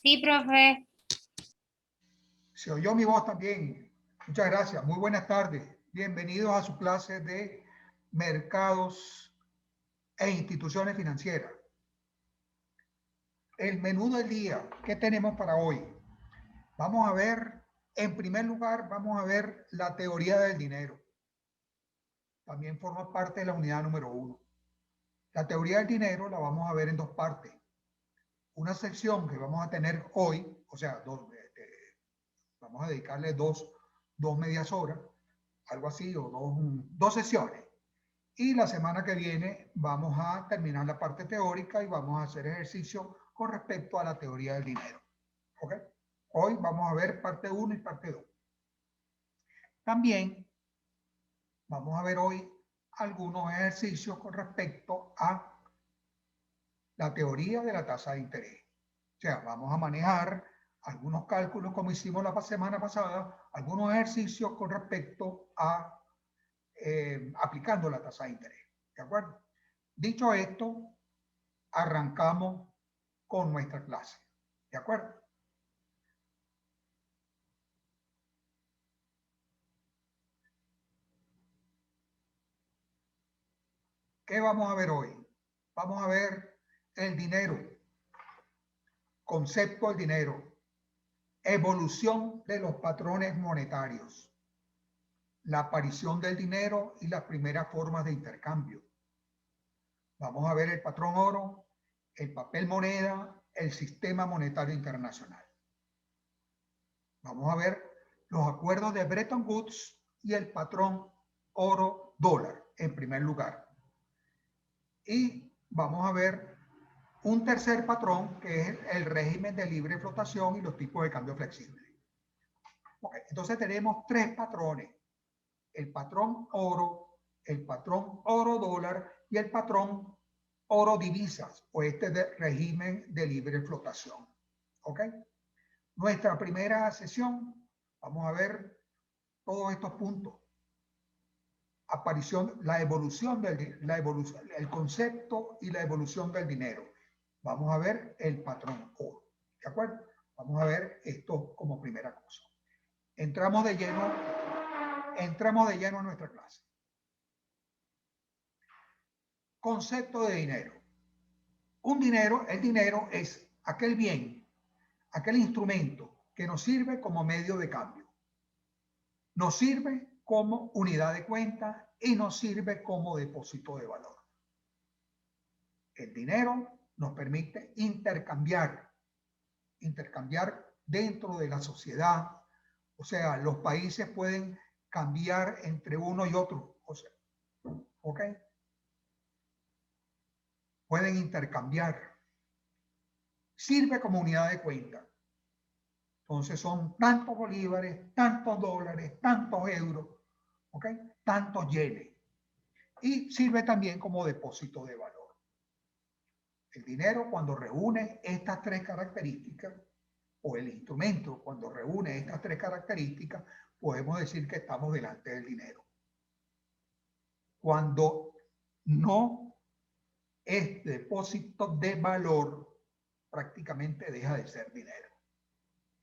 Sí, profe. Se oyó mi voz también. Muchas gracias. Muy buenas tardes. Bienvenidos a su clase de mercados e instituciones financieras. El menú del día, ¿qué tenemos para hoy? Vamos a ver, en primer lugar, vamos a ver la teoría del dinero. También forma parte de la unidad número 1. La teoría del dinero la vamos a ver en dos partes. Una sección que vamos a tener hoy, o sea, vamos a dedicarle dos medias horas, algo así, o dos sesiones. Y la semana que viene vamos a terminar la parte teórica y vamos a hacer ejercicio con respecto a la teoría del dinero. ¿Ok? Hoy vamos a ver parte 1 y parte 2. También vamos a ver hoy algunos ejercicios con respecto a la teoría de la tasa de interés. O sea, vamos a manejar algunos cálculos como hicimos la semana pasada, algunos ejercicios con respecto a aplicando la tasa de interés. ¿De acuerdo? Dicho esto, arrancamos con nuestra clase. ¿De acuerdo? ¿Qué vamos a ver hoy? Vamos a ver el dinero, concepto del dinero, evolución de los patrones monetarios, la aparición del dinero y las primeras formas de intercambio. Vamos a ver el patrón oro, el papel moneda, el sistema monetario internacional. Vamos a ver los acuerdos de Bretton Woods y el patrón oro-dólar en primer lugar. Y vamos a ver un tercer patrón que es el régimen de libre flotación y los tipos de cambio flexibles. Okay, entonces tenemos tres patrones: el patrón oro, el patrón oro-dólar y el patrón oro-divisas o este de régimen de libre flotación. ¿Ok? Nuestra primera sesión, vamos a ver todos estos puntos. Aparición, el concepto y la evolución del dinero. Vamos a ver el patrón oro. ¿De acuerdo? Vamos a ver esto como primera cosa. Entramos de lleno a nuestra clase. Concepto de dinero. El dinero es aquel bien, aquel instrumento que nos sirve como medio de cambio. Nos sirve como unidad de cuenta y nos sirve como depósito de valor. El dinero nos permite intercambiar dentro de la sociedad. O sea, los países pueden cambiar entre uno y otro. O sea, ¿ok? Pueden intercambiar. Sirve como unidad de cuenta. Entonces son tantos bolívares, tantos dólares, tantos euros, ¿ok? Tantos yenes. Y sirve también como depósito de valor. El dinero, cuando reúne estas tres características, o el instrumento, cuando reúne estas tres características, podemos decir que estamos delante del dinero. Cuando no es depósito de valor, prácticamente deja de ser dinero.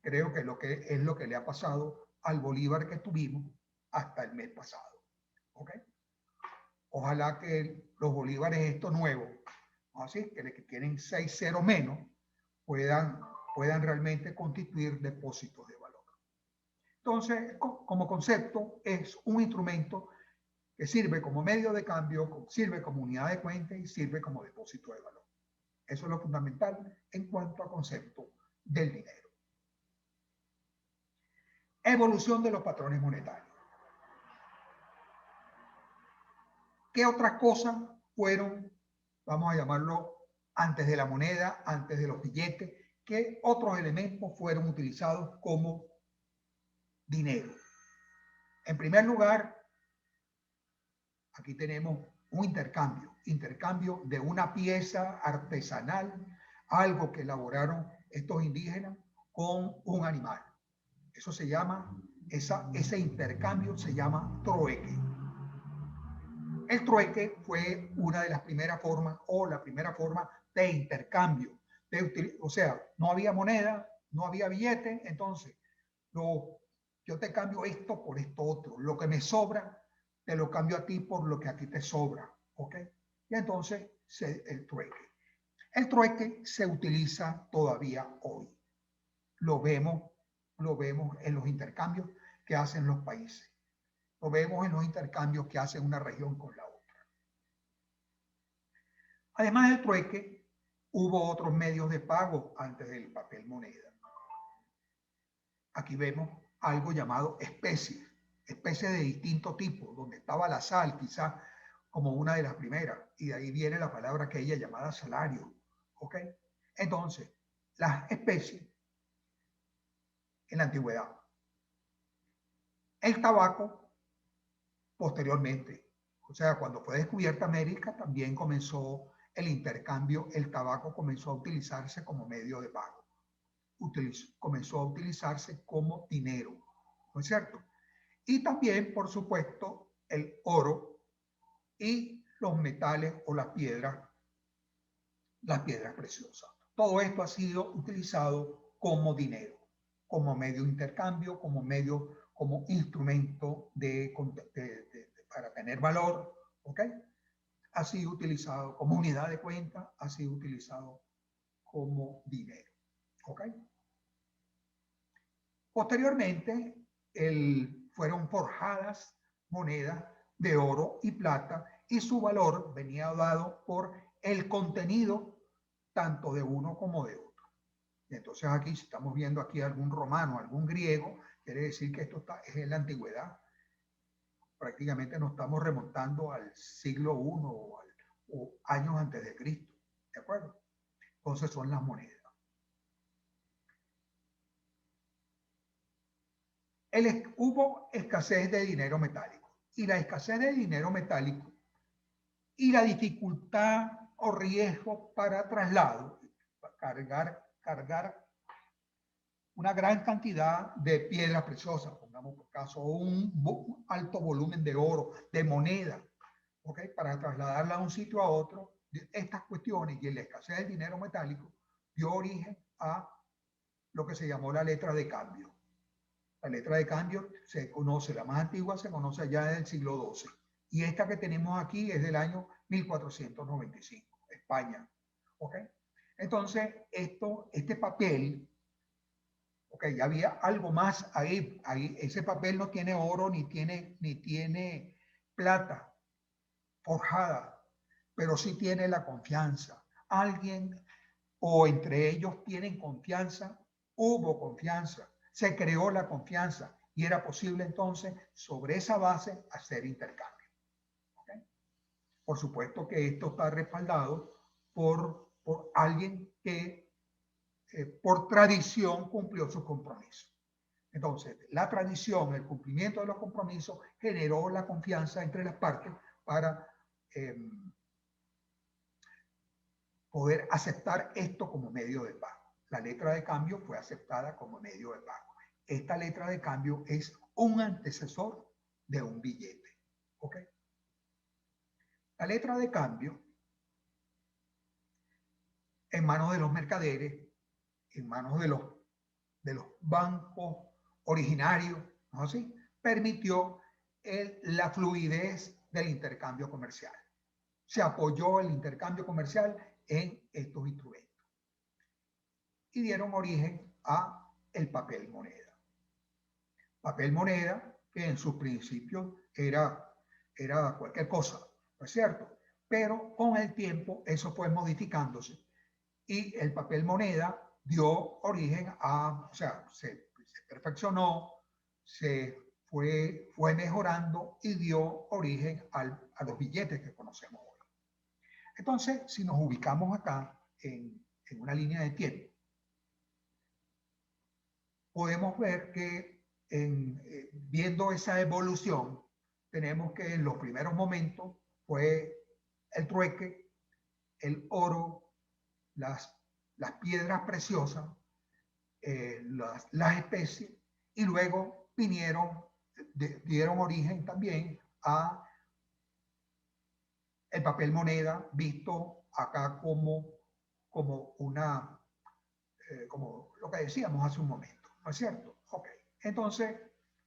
Creo que es lo que le ha pasado al bolívar que tuvimos hasta el mes pasado. ¿Ok? Ojalá que los bolívares estos nuevos, así que tienen 6 ceros menos, puedan realmente constituir depósitos de valor. Entonces, como concepto, es un instrumento que sirve como medio de cambio, sirve como unidad de cuenta y sirve como depósito de valor. Eso es lo fundamental en cuanto a concepto del dinero. Evolución de los patrones monetarios. ¿Qué otras cosas fueron, vamos a llamarlo, antes de la moneda, antes de los billetes? ¿Qué otros elementos fueron utilizados como dinero? En primer lugar, aquí tenemos un intercambio de una pieza artesanal, algo que elaboraron estos indígenas con un animal. Eso se llama, ese intercambio se llama trueque. El trueque fue una de las primeras formas o la primera forma de intercambio. O sea, no había moneda, no había billete, entonces yo te cambio esto por esto otro. Lo que me sobra, te lo cambio a ti por lo que a ti te sobra. ¿Ok? Y entonces el trueque. El trueque se utiliza todavía hoy. Lo vemos en los intercambios que hacen los países. Lo vemos en los intercambios que hace una región con la otra. Además del trueque, hubo otros medios de pago antes del papel moneda. Aquí vemos algo llamado especies de distinto tipo, donde estaba la sal, quizás como una de las primeras, y de ahí viene la palabra aquella llamada salario. ¿Ok? Entonces, las especies en la antigüedad. El tabaco, posteriormente. O sea, cuando fue descubierta América, también comenzó el intercambio, el tabaco comenzó a utilizarse como medio de pago. Comenzó a utilizarse como dinero, ¿no es cierto? Y también, por supuesto, el oro y los metales o las piedras preciosas. Todo esto ha sido utilizado como dinero, como medio de intercambio, como instrumento para tener valor, ¿ok? Ha sido utilizado como unidad de cuenta, ha sido utilizado como dinero, ¿ok? Posteriormente, fueron forjadas monedas de oro y plata y su valor venía dado por el contenido tanto de uno como de otro. Y entonces aquí, si estamos viendo aquí algún romano, algún griego, quiere decir que esto es en la antigüedad. Prácticamente nos estamos remontando al siglo I o años antes de Cristo. ¿De acuerdo? Entonces son las monedas. Hubo escasez de dinero metálico. Y la escasez de dinero metálico y la dificultad o riesgo para traslado, cargar una gran cantidad de piedras preciosas, pongamos por caso un alto volumen de oro, de moneda, ¿okay? Para trasladarla de un sitio a otro, estas cuestiones y la escasez del dinero metálico dio origen a lo que se llamó la letra de cambio. La letra de cambio se conoce, la más antigua se conoce ya desde el siglo XII. Y esta que tenemos aquí es del año 1495, España. ¿Ok? Entonces, este papel, ok, ya había algo más ahí. Ese papel no tiene oro ni tiene plata forjada, pero sí tiene la confianza. Alguien o entre ellos tienen confianza, hubo confianza, se creó la confianza y era posible entonces sobre esa base hacer intercambio. ¿Okay? Por supuesto que esto está respaldado por alguien que por tradición cumplió sus compromisos. Entonces, la tradición, el cumplimiento de los compromisos generó la confianza entre las partes para poder aceptar esto como medio de pago. La letra de cambio fue aceptada como medio de pago. Esta letra de cambio es un antecesor de un billete. ¿Ok? La letra de cambio, en manos de los mercaderes, en manos de los bancos originarios, ¿no es así? Permitió la fluidez del intercambio comercial. Se apoyó el intercambio comercial en estos instrumentos y dieron origen a el papel moneda. Papel moneda que en sus principios era cualquier cosa, ¿no es cierto? Pero con el tiempo eso fue modificándose y el papel moneda dio origen o sea, se perfeccionó, fue mejorando y dio origen a los billetes que conocemos hoy. Entonces, si nos ubicamos acá en una línea de tiempo, podemos ver que viendo esa evolución, tenemos que en los primeros momentos fue el trueque, el oro, las piedras preciosas, las especies, y luego dieron origen también a el papel moneda, visto acá como una como lo que decíamos hace un momento, ¿no es cierto? Ok, entonces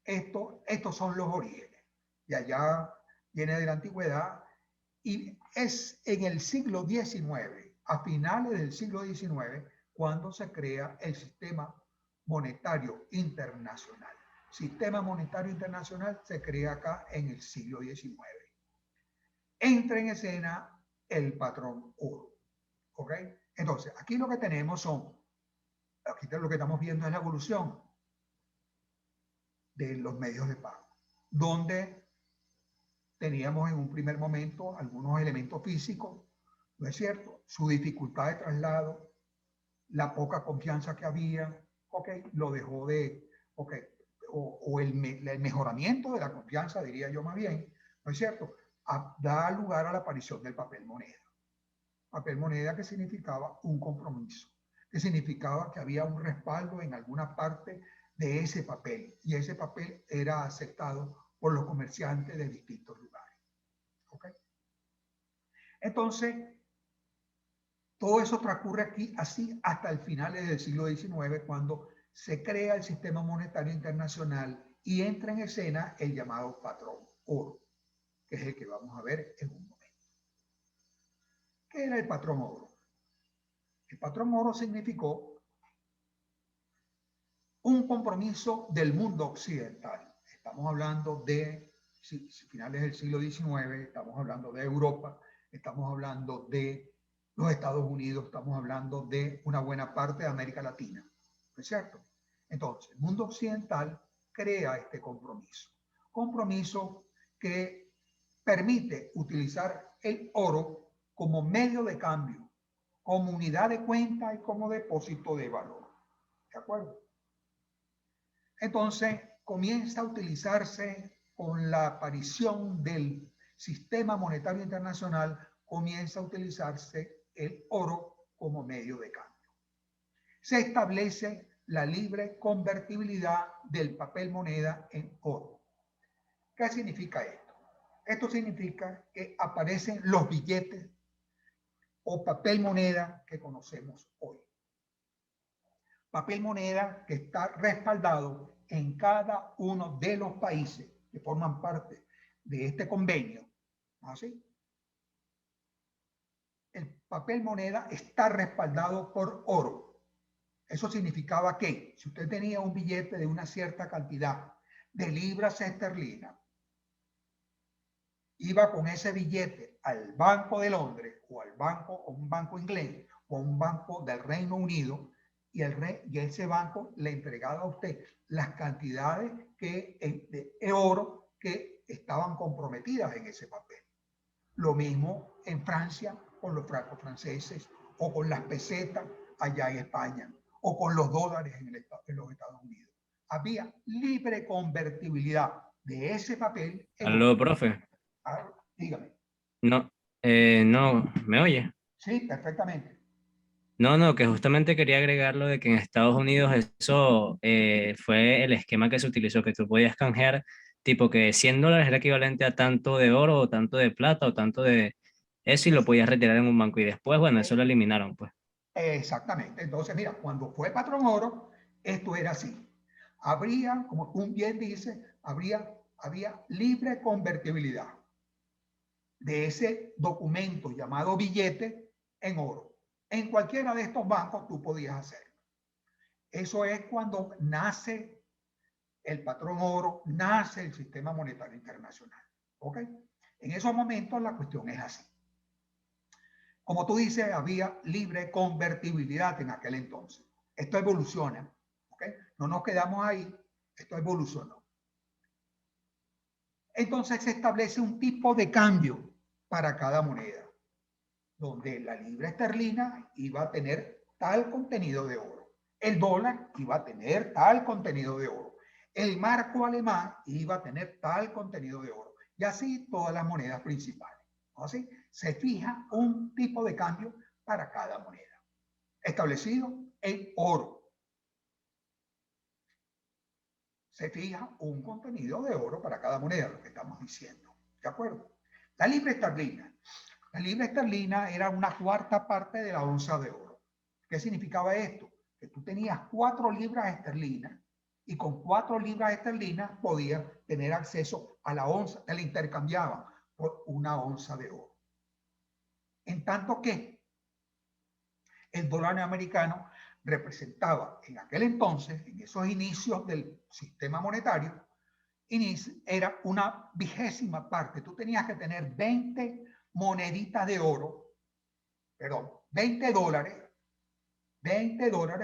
estos son los orígenes. Y allá viene de la antigüedad y es en el siglo XIX, a finales del siglo XIX, cuando se crea el sistema monetario internacional. Sistema monetario internacional se crea acá en el siglo XIX. Entra en escena el patrón oro. ¿Ok? Entonces, aquí lo que tenemos son, aquí lo que estamos viendo es la evolución de los medios de pago, donde teníamos en un primer momento algunos elementos físicos, ¿no es cierto? Su dificultad de traslado, la poca confianza que había, ok, lo dejó de, ok, o el mejoramiento de la confianza, diría yo más bien, ¿no es cierto? Da lugar a la aparición del papel moneda. Papel moneda que significaba un compromiso, que significaba que había un respaldo en alguna parte de ese papel y ese papel era aceptado por los comerciantes de distintos lugares. ¿Ok? Entonces, todo eso transcurre aquí así hasta el final del siglo XIX, cuando se crea el sistema monetario internacional y entra en escena el llamado patrón oro, que es el que vamos a ver en un momento. ¿Qué era el patrón oro? El patrón oro significó un compromiso del mundo occidental. Estamos hablando de finales del siglo XIX, estamos hablando de Europa, estamos hablando de los Estados Unidos, estamos hablando de una buena parte de América Latina, ¿no es cierto? Entonces, el mundo occidental crea este compromiso que permite utilizar el oro como medio de cambio, como unidad de cuenta y como depósito de valor, ¿de acuerdo? Entonces comienza a utilizarse con la aparición del sistema monetario internacional, comienza a utilizarse el oro como medio de cambio. Se establece la libre convertibilidad del papel moneda en oro. ¿Qué significa esto? Esto significa que aparecen los billetes o papel moneda que conocemos hoy. Papel moneda que está respaldado en cada uno de los países que forman parte de este convenio. ¿Así? El papel moneda está respaldado por oro. Eso significaba que si usted tenía un billete de una cierta cantidad de libras esterlinas, iba con ese billete al Banco de Londres o al banco, o un banco inglés o un banco del Reino Unido, y ese banco le entregaba a usted las cantidades de oro que estaban comprometidas en ese papel. Lo mismo en Francia con los francos franceses, o con las pesetas allá en España, o con los dólares en los Estados Unidos. Había libre convertibilidad de ese papel en oro. Aló, profe. Ah, dígame. No, no, ¿me oye? Sí, perfectamente. No, no, que justamente quería agregar lo de que en Estados Unidos eso fue el esquema que se utilizó, que tú podías canjear, tipo que $100 era equivalente a tanto de oro o tanto de plata o tanto de eso y lo podías retirar en un banco. Y después, bueno, eso lo eliminaron, pues. Exactamente. Entonces, mira, cuando fue patrón oro, esto era así. Habría, como tú bien dices, había libre convertibilidad de ese documento llamado billete en oro. En cualquiera de estos bancos tú podías hacerlo. Eso es cuando nace el patrón oro, nace el sistema monetario internacional. ¿Ok? En esos momentos la cuestión es así. Como tú dices, había libre convertibilidad en aquel entonces. Esto evoluciona. ¿Ok? No nos quedamos ahí, esto evolucionó. Entonces se establece un tipo de cambio para cada moneda, donde la libra esterlina iba a tener tal contenido de oro, el dólar iba a tener tal contenido de oro, el marco alemán iba a tener tal contenido de oro, y así todas las monedas principales. Así se fija un tipo de cambio para cada moneda, establecido en oro. Se fija un contenido de oro para cada moneda, lo que estamos diciendo. ¿De acuerdo? La libra esterlina. La libra esterlina era una cuarta parte de la onza de oro. ¿Qué significaba esto? que tú tenías 4 libras esterlinas y con 4 libras esterlinas podías tener acceso a la onza, te la intercambiaban por una onza de oro. En tanto que el dólar americano representaba en aquel entonces, en esos inicios del sistema monetario, era una 20ª parte. Tú tenías que tener 20 moneditas de oro, perdón, 20 dólares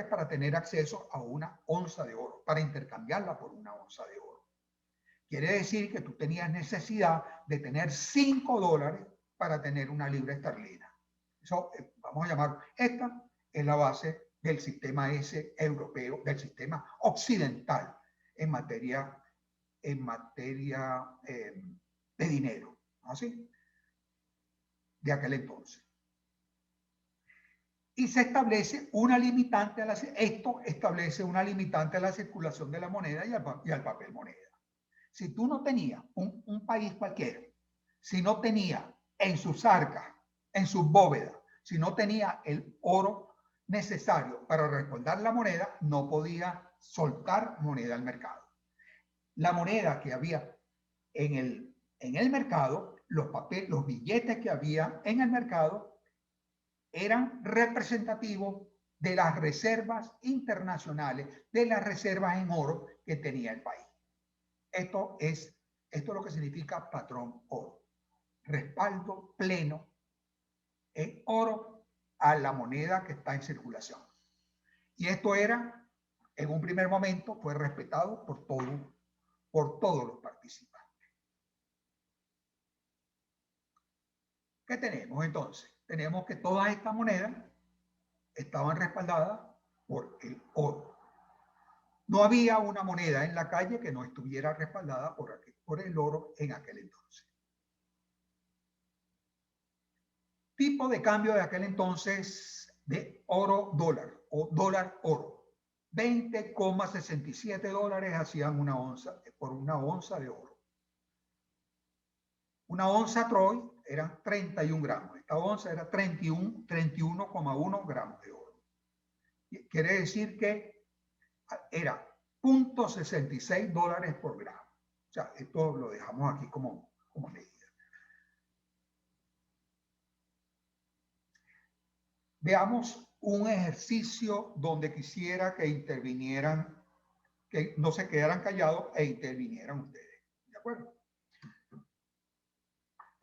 para tener acceso a una onza de oro, para intercambiarla por una onza de oro. Quiere decir que tú tenías necesidad de tener 5 dólares para tener una libra esterlina. Eso, vamos a llamar, esta es la base del sistema ese europeo, del sistema occidental en materia de dinero, ¿no? ¿Así? De aquel entonces. Y se establece una limitante, esto establece una limitante a la circulación de la moneda y al papel moneda. Si tú no tenías, un país cualquiera, si no tenía en sus arcas, en sus bóvedas, si no tenía el oro necesario para respaldar la moneda, no podía soltar moneda al mercado. La moneda que había en el mercado, los billetes que había en el mercado eran representativos de las reservas internacionales, de las reservas en oro que tenía el país. Esto es lo que significa patrón oro. Respaldo pleno en oro a la moneda que está en circulación. Y esto era, en un primer momento, fue respetado por todos los participantes. ¿Qué tenemos entonces? Tenemos que todas estas monedas estaban respaldadas por el oro. No había una moneda en la calle que no estuviera respaldada por el oro en aquel entonces. Tipo de cambio de aquel entonces de oro-dólar o dólar-oro. 20,67 dólares hacían una onza, por una onza de oro. Una onza Troy eran 31 gramos. Esta onza era 31,1 gramos de oro. Quiere decir que era 0,66 dólares por gramo. O sea, esto lo dejamos aquí como medida. Veamos un ejercicio donde quisiera que intervinieran, que no se quedaran callados e intervinieran ustedes. ¿De acuerdo?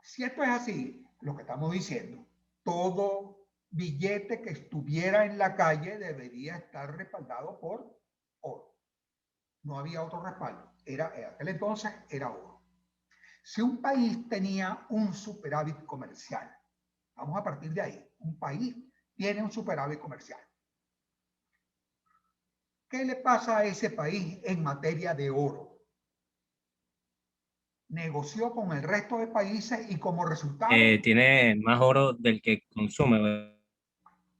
Si esto es así, lo que estamos diciendo, todo billete que estuviera en la calle debería estar respaldado por oro. No había otro respaldo. En aquel entonces era oro. Si un país tenía un superávit comercial, vamos a partir de ahí, un país tiene un superávit comercial. ¿Qué le pasa a ese país en materia de oro? Negoció con el resto de países y como resultado tiene más oro del que consume.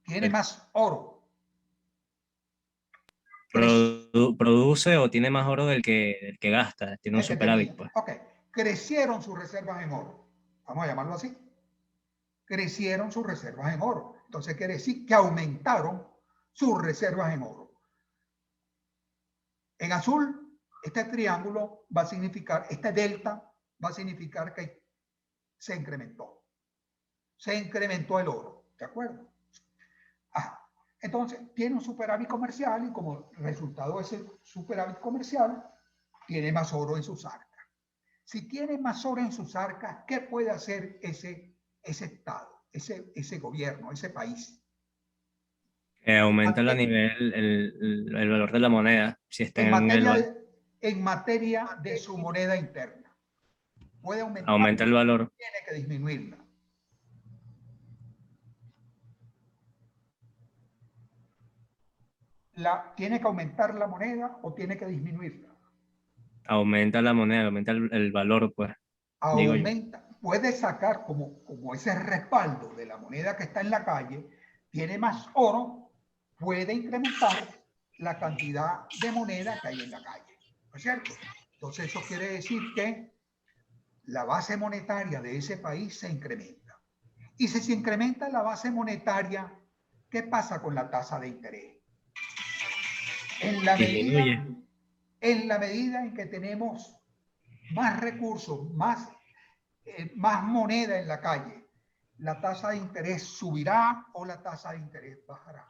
tiene más oro. Produce o tiene más oro del que gasta, tiene un El que superávit, tenía. pues. Ok, crecieron sus reservas en oro. Vamos a llamarlo así. Crecieron sus reservas en oro. Entonces quiere decir que aumentaron sus reservas en oro. En azul, este triángulo va a significar, este delta va a significar que se incrementó. Se incrementó el oro, ¿de acuerdo? Ajá. Entonces, tiene un superávit comercial y como resultado de ese superávit comercial, tiene más oro en sus arcas. Si tiene más oro en sus arcas, ¿qué puede hacer ese estado, ese gobierno, ese país? Aumenta el valor de la moneda si está En materia de su moneda interna. Puede aumentar, aumenta el valor. tiene que disminuirla. ¿Tiene que aumentar la moneda o tiene que disminuirla? Aumenta la moneda, aumenta el valor, pues, digo yo. Aumenta, puede sacar como ese respaldo de la moneda que está en la calle, tiene más oro, puede incrementar la cantidad de moneda que hay en la calle, ¿no es cierto? Entonces eso quiere decir que la base monetaria de ese país se incrementa. Y si se incrementa la base monetaria, ¿qué pasa con la tasa de interés? En la disminuye. medida en que tenemos más recursos, más moneda en la calle, ¿la tasa de interés subirá o la tasa de interés bajará?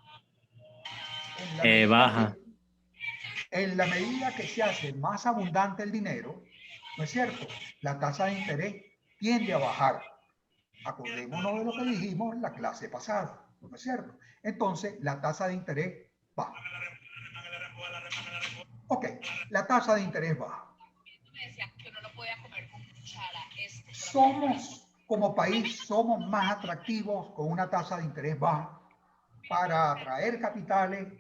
Baja. En la medida que se hace más abundante el dinero, ¿no es cierto? La tasa de interés tiende a bajar. Acordémonos de lo que dijimos la clase pasada, ¿no es cierto? Entonces, la tasa de interés baja. Ok, la tasa de interés baja. Como país, somos más atractivos con una tasa de interés baja para atraer capitales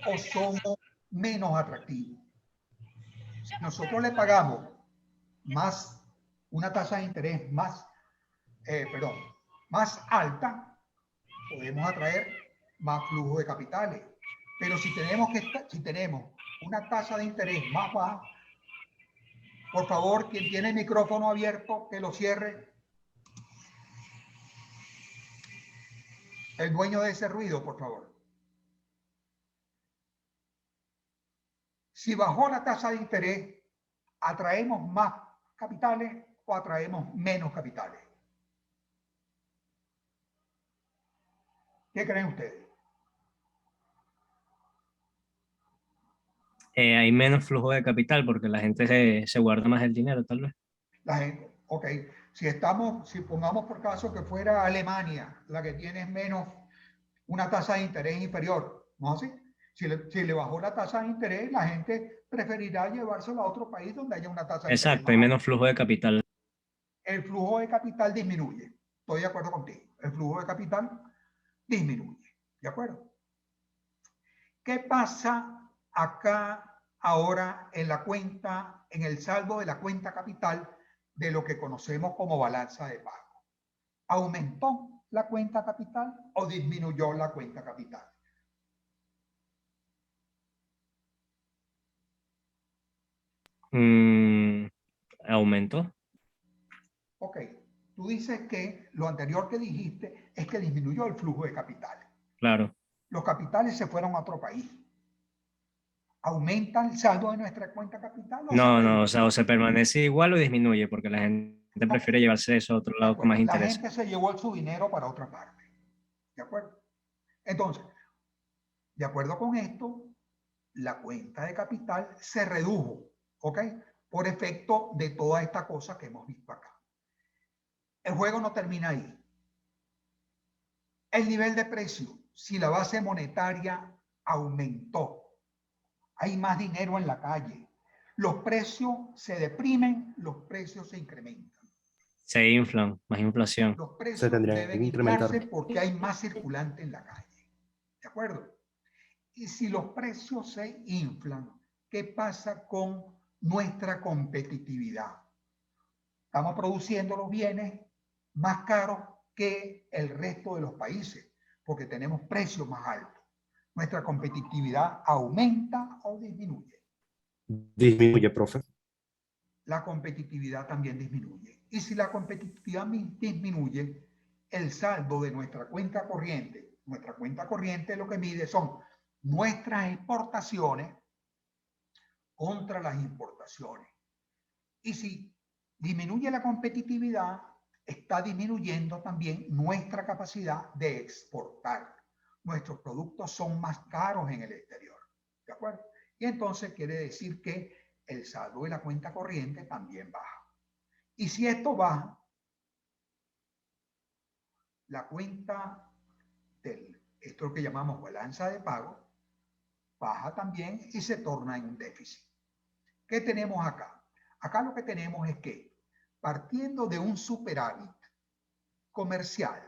o somos menos atractivos. Si nosotros le pagamos más, una tasa de interés más, más alta, podemos atraer más flujo de capitales. Pero si tenemos una tasa de interés más baja, por favor, quien tiene el micrófono abierto, que lo cierre. El dueño de ese ruido, por favor. Si bajó la tasa de interés, ¿atraemos más capitales o atraemos menos capitales? ¿Qué creen ustedes? Hay menos flujo de capital porque la gente se guarda más el dinero, tal vez. La gente, ok, si pongamos por caso que fuera Alemania la que tiene menos, una tasa de interés inferior, ¿no así? Si le bajó la tasa de interés, la gente preferirá llevárselo a otro país donde haya una tasa de interés Exacto, más hay alta. menos flujo de capital. El flujo de capital disminuye. Estoy de acuerdo contigo. El flujo de capital disminuye. ¿De acuerdo? ¿Qué pasa acá ahora en la cuenta, en el saldo de la cuenta capital de lo que conocemos como balanza de pago? ¿Aumentó la cuenta capital o disminuyó la cuenta capital? Aumentó. Ok, tú dices que lo anterior que dijiste es que disminuyó el flujo de capitales. Claro. Los capitales se fueron a otro país. ¿Aumenta el saldo de nuestra cuenta capital o se No, o reduce? sea, o se permanece igual o disminuye porque la gente Ok, prefiere llevarse eso a otro de lado con más acuerdo. La interés. gente se llevó su dinero para otra parte. ¿De acuerdo? Entonces, de acuerdo con esto, la cuenta de capital se redujo, ¿ok? Por efecto de toda esta cosa que hemos visto acá. El juego no termina ahí. El nivel de precio, si la base monetaria aumentó, hay más dinero en la calle, los precios se deprimen, los precios se incrementan. Se inflan, más inflación. Los precios Se tendría que deben incrementar. inflarse porque hay más circulante en la calle. ¿De acuerdo? Y si los precios se inflan, ¿qué pasa con nuestra competitividad? Estamos produciendo los bienes más caros que el resto de los países porque tenemos precios más altos. ¿Nuestra competitividad aumenta o disminuye? Disminuye, profe. La competitividad también disminuye. Y si la competitividad disminuye, el saldo de nuestra cuenta corriente lo que mide son nuestras exportaciones contra las importaciones. Y si disminuye la competitividad, está disminuyendo también nuestra capacidad de exportar. Nuestros productos son más caros en el exterior. ¿De acuerdo? Y entonces quiere decir que el saldo de la cuenta corriente también baja. Y si esto baja, la cuenta esto que llamamos balanza de pago, baja también y se torna en un déficit. ¿Qué tenemos acá? Acá lo que tenemos es que partiendo de un superávit comercial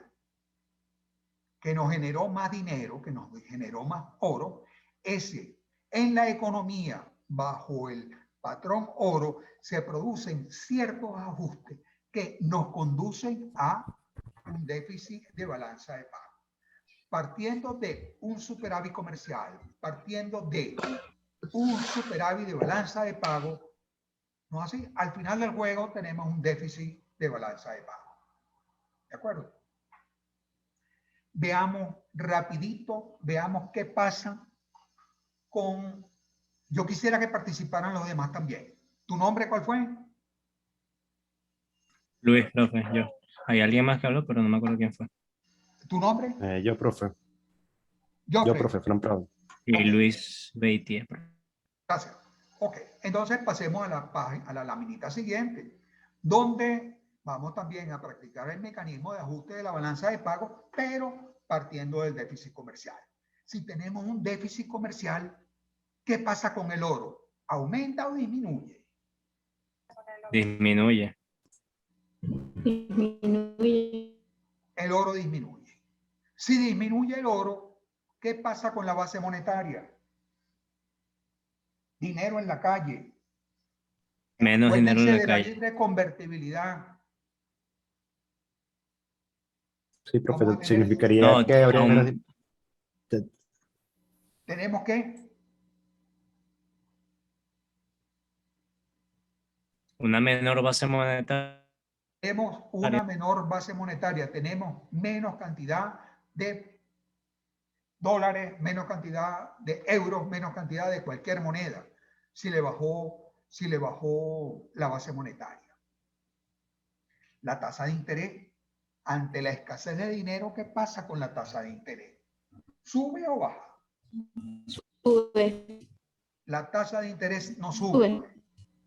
que nos generó más dinero, que nos generó más oro, ese en la economía bajo el patrón oro se producen ciertos ajustes que nos conducen a un déficit de balanza de pago. Partiendo de un superávit comercial, partiendo de un superávit de balanza de pago, ¿no así? Al final del juego tenemos un déficit de balanza de pago. ¿De acuerdo? Veamos rapidito, veamos qué pasa yo quisiera que participaran los demás también. ¿Tu nombre cuál fue? Luis, profe, yo. Hay alguien más que habló, pero no me acuerdo quién fue. ¿Tu nombre? Yo, profe. Yo, Profe, Fran Prado. Y Ok. Luis Beitier. Gracias. Ok, entonces pasemos a la laminita siguiente, donde vamos también a practicar el mecanismo de ajuste de la balanza de pago, pero partiendo del déficit comercial. Si tenemos un déficit comercial, ¿qué pasa con el oro? ¿Aumenta o disminuye? Disminuye. Disminuye. El oro disminuye. Si disminuye el oro, ¿qué pasa con la base monetaria? Dinero en la calle. Menos dinero en Acuérdense la de la calle. libre convertibilidad. Sí, profe, Vamos a tener significaría No, que habría aún- menos... tenemos que una menor base monetaria. tenemos una menor base monetaria, tenemos menos cantidad de dólares, menos cantidad de euros, menos cantidad de cualquier moneda, si le bajó la base monetaria. La tasa de interés, ante la escasez de dinero, ¿qué pasa con la tasa de interés? ¿Sube o baja? Sube. La tasa de interés no sube. Sube.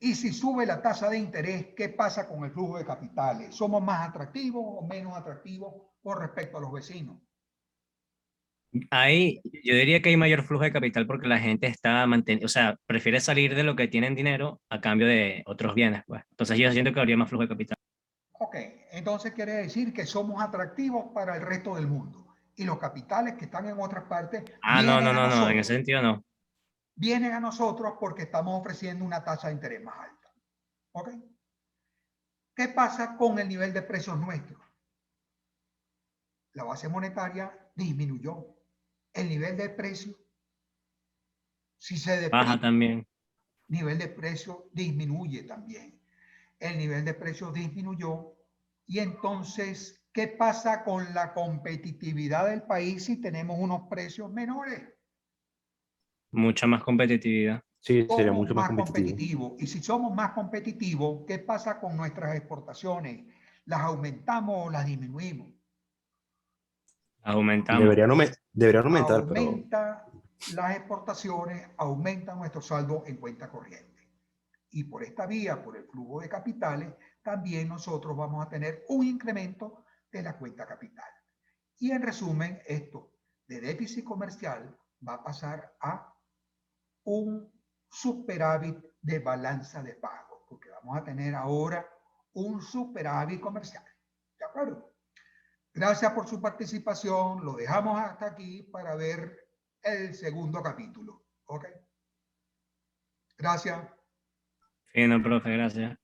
Y si sube la tasa de interés, ¿qué pasa con el flujo de capitales? ¿Somos más atractivos o menos atractivos con respecto a los vecinos? Ahí yo diría que hay mayor flujo de capital porque la gente está manteniendo, o sea, prefiere salir de lo que tienen dinero a cambio de otros bienes, pues. Entonces yo siento que habría más flujo de capital. Ok, entonces quiere decir que somos atractivos para el resto del mundo. Y los capitales que están en otras partes Ah, no, vienen no, a no, no, en nosotros. ese sentido no. Vienen a nosotros porque estamos ofreciendo una tasa de interés más alta. ¿Ok? ¿Qué pasa con el nivel de precios nuestros? La base monetaria disminuyó. El nivel de precio, si se deprime, Baja también. nivel de precio disminuye también. El nivel de precios disminuyó y entonces, ¿qué pasa con la competitividad del país si tenemos unos precios menores? Mucha más competitividad. Sí, sería Somos mucho más más competitivo. competitivos. Y si somos más competitivos, ¿qué pasa con nuestras exportaciones? ¿Las aumentamos o las disminuimos? Aumentamos. Deberían aumentar, pero Aumenta las exportaciones, aumenta nuestro saldo en cuenta corriente. Y por esta vía, por el flujo de capitales, también nosotros vamos a tener un incremento de la cuenta capital. Y en resumen, esto de déficit comercial va a pasar a un superávit de balanza de pago, porque vamos a tener ahora un superávit comercial. ¿De acuerdo? Gracias por su participación. Lo dejamos hasta aquí para ver el segundo capítulo. ¿Ok? Gracias. Fino, profe, gracias.